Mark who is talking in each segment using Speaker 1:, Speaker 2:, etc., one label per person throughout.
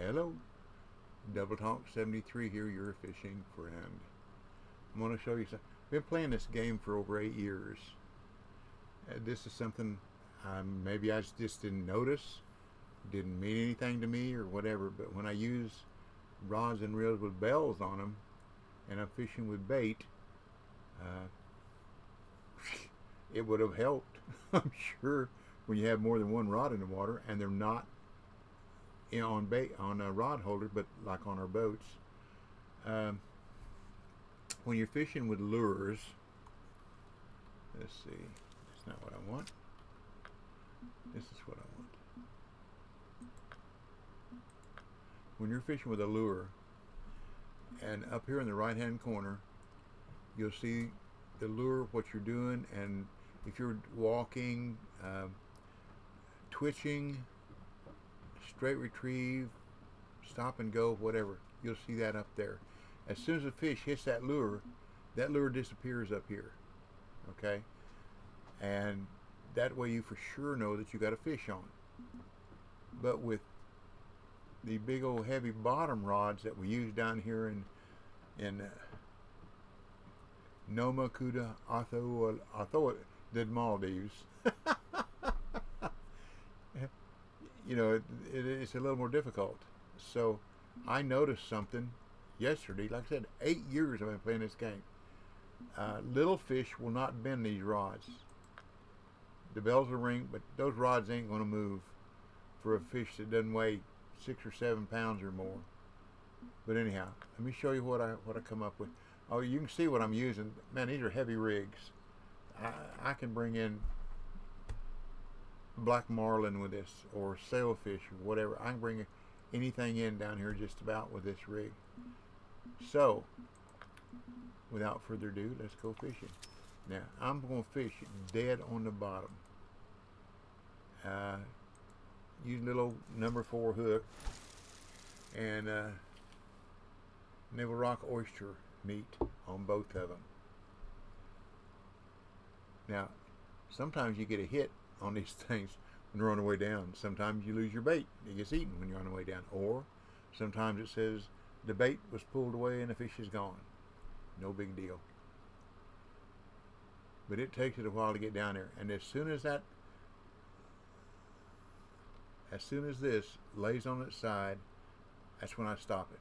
Speaker 1: Hello, Double Talk 73 here, your fishing friend. I'm going to show you something. I've been playing this game for over 8 years. This is something maybe I just didn't notice, didn't mean anything to me or whatever, but when I use rods and reels with bells on them and I'm fishing with bait, uh, it would have helped, I'm sure, when you have more than one rod in the water and they're not on bait on a rod holder, but like on our boats. When you're fishing with lures, let's see, that's not what I want. This is what I want. When you're fishing with a lure, and up here in the right hand corner, you'll see the lure, what you're doing, and if you're walking, twitching, straight retrieve, stop and go, whatever, you'll see that up there. As soon as the fish hits that lure disappears up here, okay? And that way you for sure know that you got a fish on. But with the big old heavy bottom rods that we use down here in Noma Kuda Atho the Maldives, you know, it's a little more difficult. So I noticed something yesterday. Like I said, 8 years I've been playing this game. Little fish will not bend these rods. The bells will ring, but those rods ain't going to move for a fish that doesn't weigh 6 or 7 pounds or more. But anyhow, let me show you what I come up with. Oh, you can see what I'm using. Man, these are heavy rigs. I can bring in black marlin with this, or sailfish, or whatever. I can bring anything in down here just about with this rig. So, without further ado, let's go fishing. Now, I'm going to fish dead on the bottom. Use a little number 4 hook and Naval Rock oyster meat on both of them. Now, sometimes you get a hit on these things when they're on the way down. Sometimes you lose your bait. It gets eaten when you're on the way down. Or sometimes it says the bait was pulled away and the fish is gone. No big deal. But it takes it a while to get down there. And as soon as this lays on its side, that's when I stop it.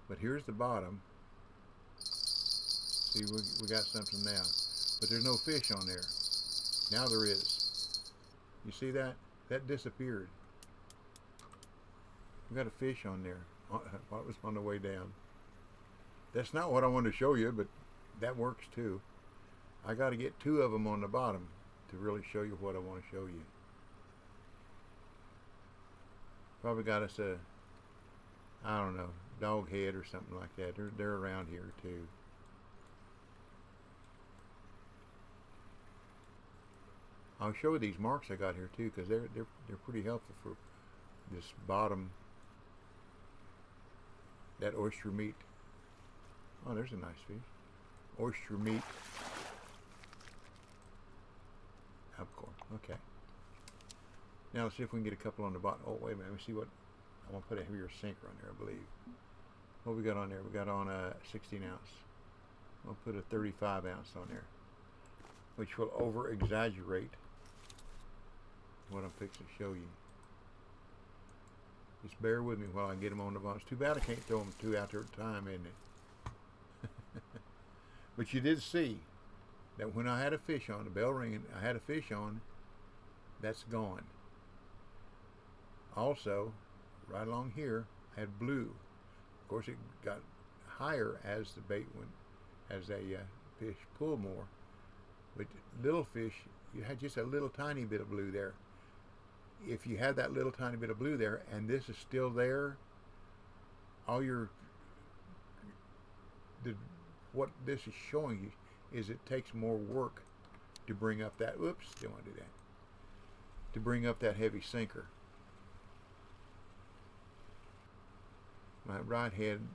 Speaker 1: But here's the bottom. See, we got something now. But there's no fish on there. Now there is. You see that? That disappeared. We got a fish on there while it was on the way down. That's not what I wanted to show you, but that works too. I got to get 2 of them on the bottom to really show you what I want to show you. Probably got us a, I don't know, dog head or something like that. They're around here too. I'll show you these marks I got here too, because they're pretty helpful for this bottom, that oyster meat. Oh, there's a nice fish. Oyster meat. Albacore. Okay. Now let's see if we can get a couple on the bottom. Oh, wait a minute. Let me see what. I'm going to put a heavier sinker on there, I believe. What we got on there? We got on a 16 ounce. I'll put a 35 ounce on there, which will over exaggerate what I'm fixing to show you. Just bear with me while I get them on the bottom. It's too bad I can't throw them 2 out there at a time, isn't it? But you did see that when I had a fish on, the bell ringing, I had a fish on, that's gone. Also, right along here, I had blue. Of course, it got higher as the bait went, as a fish pulled more. But little fish, you had just a little tiny bit of blue there. If you have that little tiny bit of blue there, and this is still there, what this is showing you is it takes more work to bring up that, oops, didn't want to do that, to bring up that heavy sinker. My right hand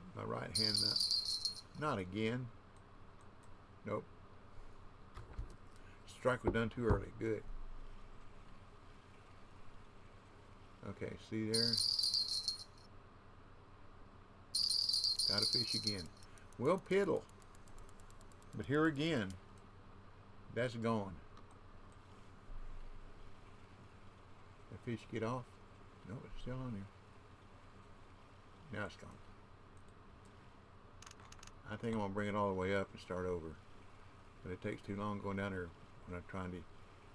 Speaker 1: not again. Nope. Strike was done too early. Good. Okay, see there? Got a fish again. We'll piddle. But here again, that's gone. The fish get off? No, it's still on there. Now it's gone. I think I'm going to bring it all the way up and start over. But it takes too long going down there when I'm trying to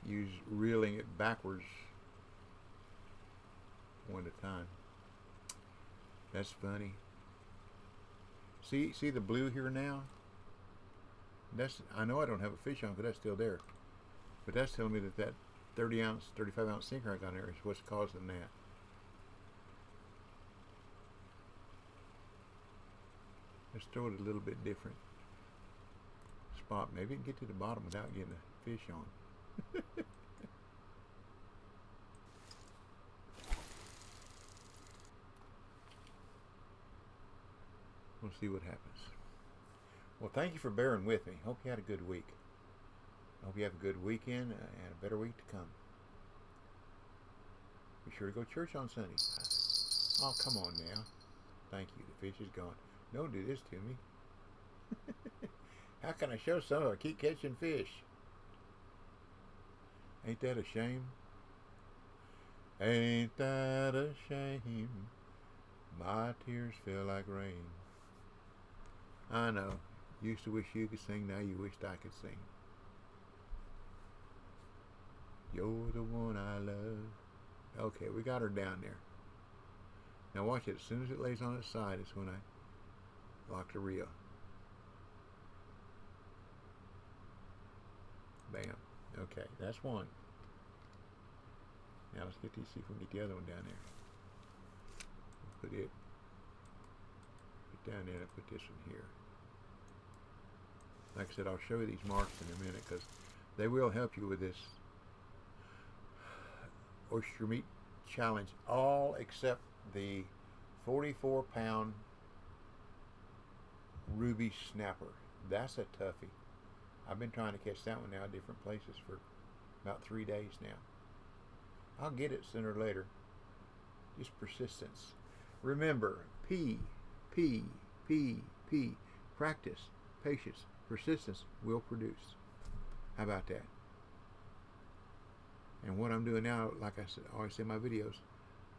Speaker 1: use reeling it backwards one at a time. That's funny. See the blue here now? I know I don't have a fish on, but that's still there. But that's telling me that 30 ounce, 35 ounce sinker I got in there is what's causing that. Let's throw it a little bit different spot. Maybe it can get to the bottom without getting a fish on. We'll see what happens. Well, thank you for bearing with me. Hope you had a good week. Hope you have a good weekend and a better week to come. Be sure to go to church on Sunday. Oh, come on now. Thank you. The fish is gone. Don't do this to me. How can I show some? I keep catching fish. Ain't that a shame? Ain't that a shame? My tears feel like rain. I know. Used to wish you could sing, now you wished I could sing. You're the one I love. Okay, we got her down there. Now watch it. As soon as it lays on its side is when I lock the reel. Bam. Okay, that's one. Now let's get these, see if we can get the other one down there. Put it down there and put this one here. Like I said, I'll show you these marks in a minute because they will help you with this oyster meat challenge, all except the 44-pound ruby snapper. That's a toughie. I've been trying to catch that one now at different places for about 3 days now. I'll get it sooner or later. Just persistence. Remember, P. Practice, patience, persistence will produce. How about that? And what I'm doing now, like I said, always say in my videos,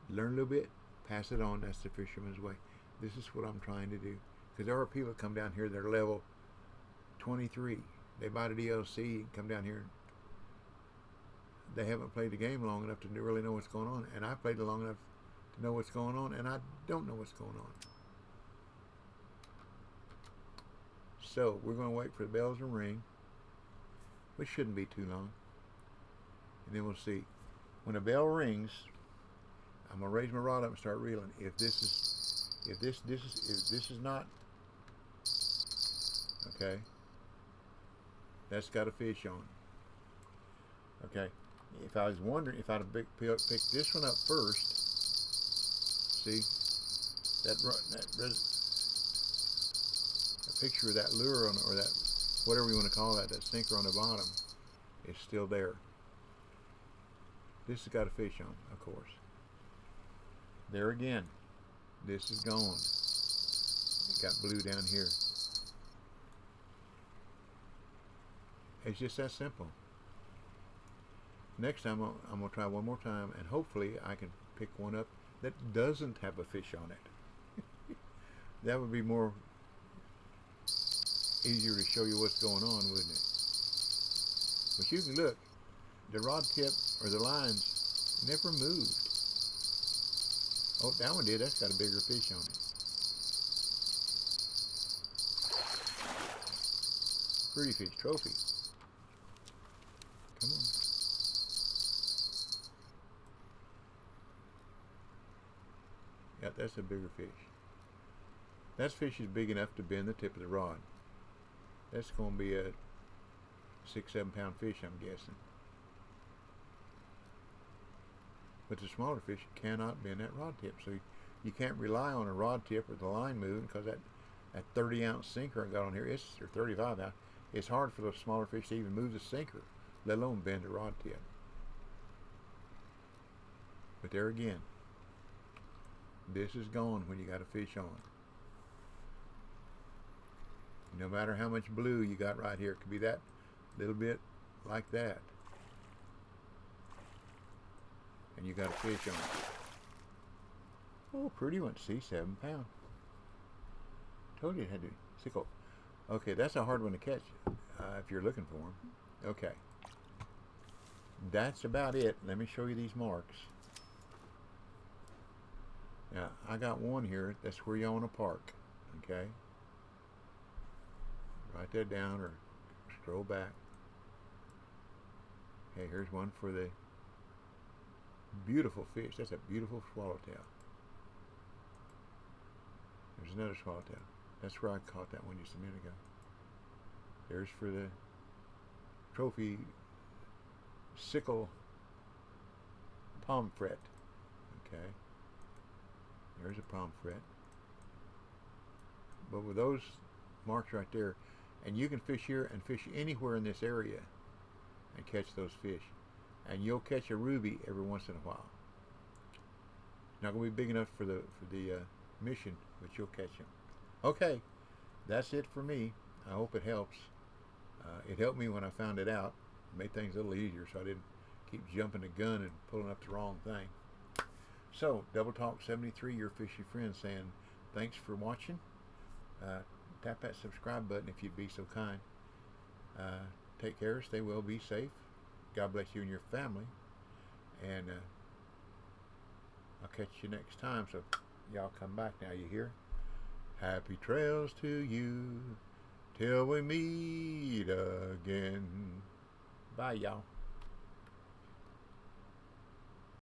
Speaker 1: learn a little bit, pass it on. That's the fisherman's way. This is what I'm trying to do. Because there are people that come down here, they're level 23. They buy the DLC and come down here. They haven't played the game long enough to really know what's going on. And I've played it long enough to know what's going on, and I don't know what's going on. So we're going to wait for the bells to ring, which shouldn't be too long, and then we'll see. When the bell rings, I'm going to raise my rod up and start reeling. If this is not okay, that's got a fish on. Okay. If I was wondering if I'd have picked this one up first, see that picture of that lure on, or that whatever you want to call that sinker on the bottom is still there. This has got a fish on, of course. There again, this is gone. It got blue down here. It's just that simple. Next time I'm going to try one more time, and hopefully I can pick one up that doesn't have a fish on it. That would be more easier to show you what's going on, wouldn't it? But you can look, the rod tip or the lines never moved. Oh, that one did. That's got a bigger fish on it. Pretty fish, trophy. Come on. Yeah, that's a bigger fish. That fish is big enough to bend the tip of the rod. That's going to be a 6-7 pound fish, I'm guessing. But the smaller fish cannot bend that rod tip, so you can't rely on a rod tip or the line moving, because that 30 ounce sinker I got on here, or 35 ounce, it's hard for those smaller fish to even move the sinker, let alone bend the rod tip. But there again, this is gone when you got a fish on. No matter how much blue you got right here, it could be that little bit like that. And you got a fish on it. Oh, pretty one. See, 7 pounds. Told you it had to be sickle. Okay, that's a hard one to catch if you're looking for them. Okay. That's about it. Let me show you these marks. Now, I got one here. That's where you want to park. Okay. Write that down or scroll back. Okay, here's one for the beautiful fish. That's a beautiful swallowtail. There's another swallowtail. That's where I caught that one just a minute ago. There's for the trophy sickle pomfret. Okay. There's a pomfret. But with those marks right there, and you can fish here and fish anywhere in this area and catch those fish. And you'll catch a ruby every once in a while. Not going to be big enough for the mission, but you'll catch them. Okay, that's it for me. I hope it helps. It helped me when I found it out. It made things a little easier so I didn't keep jumping the gun and pulling up the wrong thing. So, Double Talk 73, your fishy friend, saying thanks for watching. Tap that subscribe button if you'd be so kind. Take care, stay well, be safe. God bless you and your family. And I'll catch you next time. So y'all come back now, you hear? Happy trails to you till we meet again. Bye, y'all.